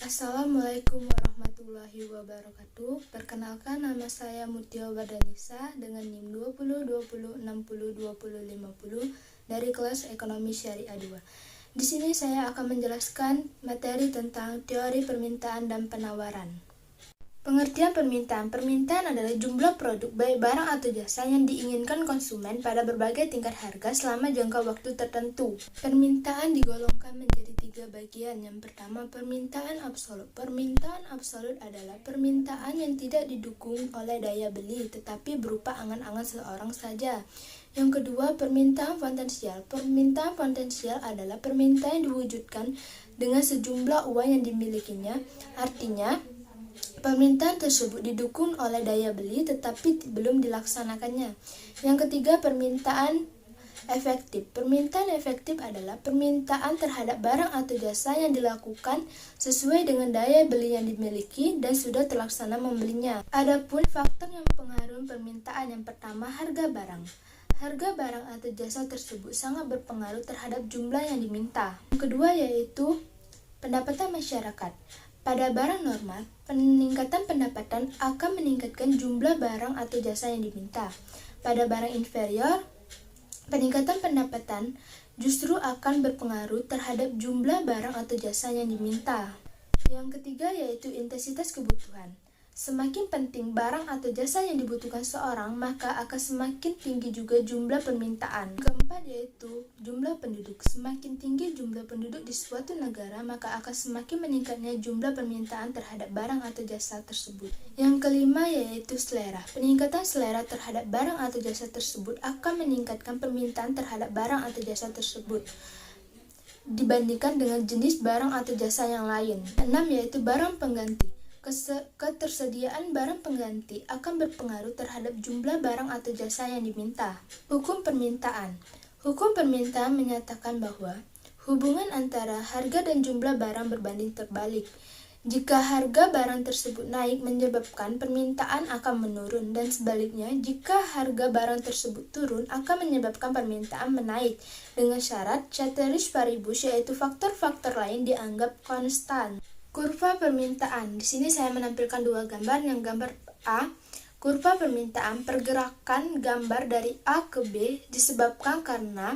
Assalamualaikum warahmatullahi wabarakatuh. Perkenalkan, nama saya Mutia Wardanisa dengan NIM 2020602050 dari kelas Ekonomi Syariah 2. Di sini saya akan menjelaskan materi tentang teori permintaan dan penawaran. Pengertian permintaan. Permintaan adalah jumlah produk baik barang atau jasa yang diinginkan konsumen pada berbagai tingkat harga selama jangka waktu tertentu. Permintaan digolongkan menjadi 3 bagian. Yang pertama, permintaan absolut. Permintaan absolut adalah permintaan yang tidak didukung oleh daya beli, tetapi berupa angan-angan seseorang saja. Yang kedua, permintaan potensial. Permintaan potensial adalah permintaan yang diwujudkan dengan sejumlah uang yang dimilikinya. Artinya, permintaan tersebut didukung oleh daya beli tetapi belum dilaksanakannya. Yang ketiga, permintaan efektif. Permintaan efektif adalah permintaan terhadap barang atau jasa yang dilakukan sesuai dengan daya beli yang dimiliki dan sudah terlaksana membelinya. Adapun faktor yang mempengaruhi permintaan, yang pertama, harga barang. Harga barang atau jasa tersebut sangat berpengaruh terhadap jumlah yang diminta. Yang kedua yaitu pendapatan masyarakat. Pada barang normal, peningkatan pendapatan akan meningkatkan jumlah barang atau jasa yang diminta. Pada barang inferior, peningkatan pendapatan justru akan berpengaruh terhadap jumlah barang atau jasa yang diminta. Yang ketiga yaitu intensitas kebutuhan. Semakin penting barang atau jasa yang dibutuhkan seorang, maka akan semakin tinggi juga jumlah permintaan. Keempat yaitu jumlah penduduk. Semakin tinggi jumlah penduduk di suatu negara, maka akan semakin meningkatnya jumlah permintaan terhadap barang atau jasa tersebut. Yang kelima yaitu selera. Peningkatan selera terhadap barang atau jasa tersebut akan meningkatkan permintaan terhadap barang atau jasa tersebut dibandingkan dengan jenis barang atau jasa yang lain. 6 yaitu barang pengganti. Ketersediaan barang pengganti akan berpengaruh terhadap jumlah barang atau jasa yang diminta. Hukum permintaan. Hukum permintaan menyatakan bahwa hubungan antara harga dan jumlah barang berbanding terbalik. Jika harga barang tersebut naik, menyebabkan permintaan akan menurun, dan sebaliknya, jika harga barang tersebut turun, akan menyebabkan permintaan menaik, dengan syarat ceteris paribus, yaitu faktor-faktor lain dianggap konstan. Kurva permintaan. Di sini saya menampilkan 2 gambar. Yang gambar A, kurva permintaan, pergerakan gambar dari A ke B disebabkan karena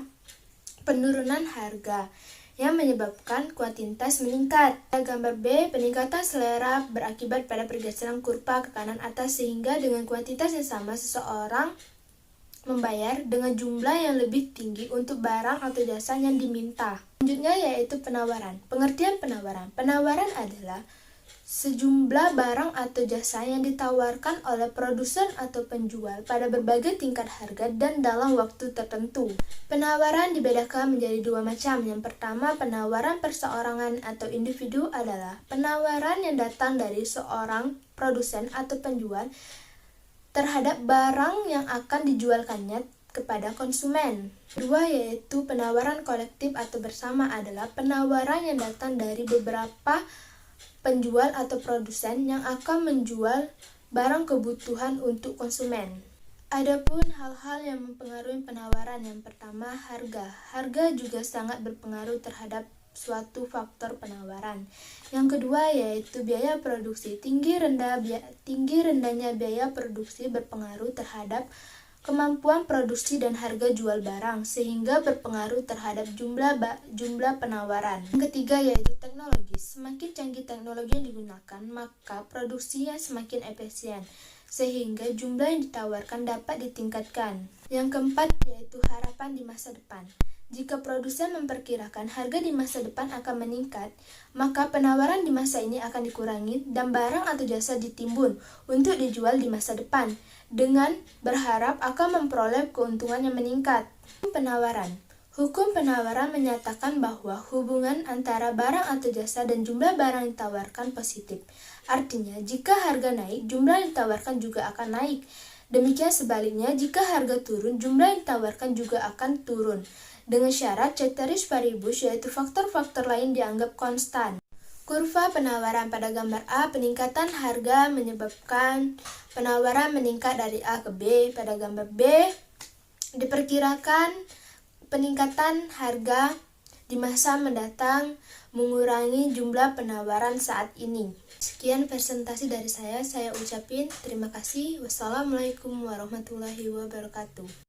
penurunan harga yang menyebabkan kuantitas meningkat. Gambar B, peningkatan selera berakibat pada pergeseran kurva ke kanan atas sehingga dengan kuantitas yang sama seseorang membayar dengan jumlah yang lebih tinggi untuk barang atau jasa yang diminta. Selanjutnya yaitu penawaran. Pengertian penawaran. Penawaran adalah sejumlah barang atau jasa yang ditawarkan oleh produsen atau penjual pada berbagai tingkat harga dan dalam waktu tertentu. Penawaran dibedakan menjadi 2 macam. Yang pertama, penawaran perseorangan atau individu adalah penawaran yang datang dari seorang produsen atau penjual terhadap barang yang akan dijualkannya kepada konsumen. Kedua yaitu penawaran kolektif atau bersama adalah penawaran yang datang dari beberapa penjual atau produsen yang akan menjual barang kebutuhan untuk konsumen. Adapun hal-hal yang mempengaruhi penawaran, yang pertama harga. Harga juga sangat berpengaruh terhadap suatu faktor penawaran. Yang kedua yaitu biaya produksi. Tinggi rendahnya biaya produksi berpengaruh terhadap kemampuan produksi dan harga jual barang, sehingga berpengaruh terhadap jumlah penawaran. Yang ketiga yaitu teknologi. Semakin canggih teknologi yang digunakan, maka produksinya semakin efisien, sehingga jumlah yang ditawarkan dapat ditingkatkan. Yang keempat yaitu harapan di masa depan. Jika produsen memperkirakan harga di masa depan akan meningkat, maka penawaran di masa ini akan dikurangi dan barang atau jasa ditimbun untuk dijual di masa depan, dengan berharap akan memperoleh keuntungan yang meningkat. Penawaran. Hukum penawaran menyatakan bahwa hubungan antara barang atau jasa dan jumlah barang yang ditawarkan positif. Artinya, jika harga naik, jumlah yang ditawarkan juga akan naik. Demikian sebaliknya, jika harga turun, jumlah yang ditawarkan juga akan turun. Dengan syarat ceteris paribus, yaitu faktor-faktor lain dianggap konstan. Kurva penawaran. Pada gambar A, peningkatan harga menyebabkan penawaran meningkat dari A ke B. Pada gambar B, diperkirakan peningkatan harga di masa mendatang mengurangi jumlah penawaran saat ini. Sekian presentasi dari saya ucapin terima kasih. Wassalamualaikum warahmatullahi wabarakatuh.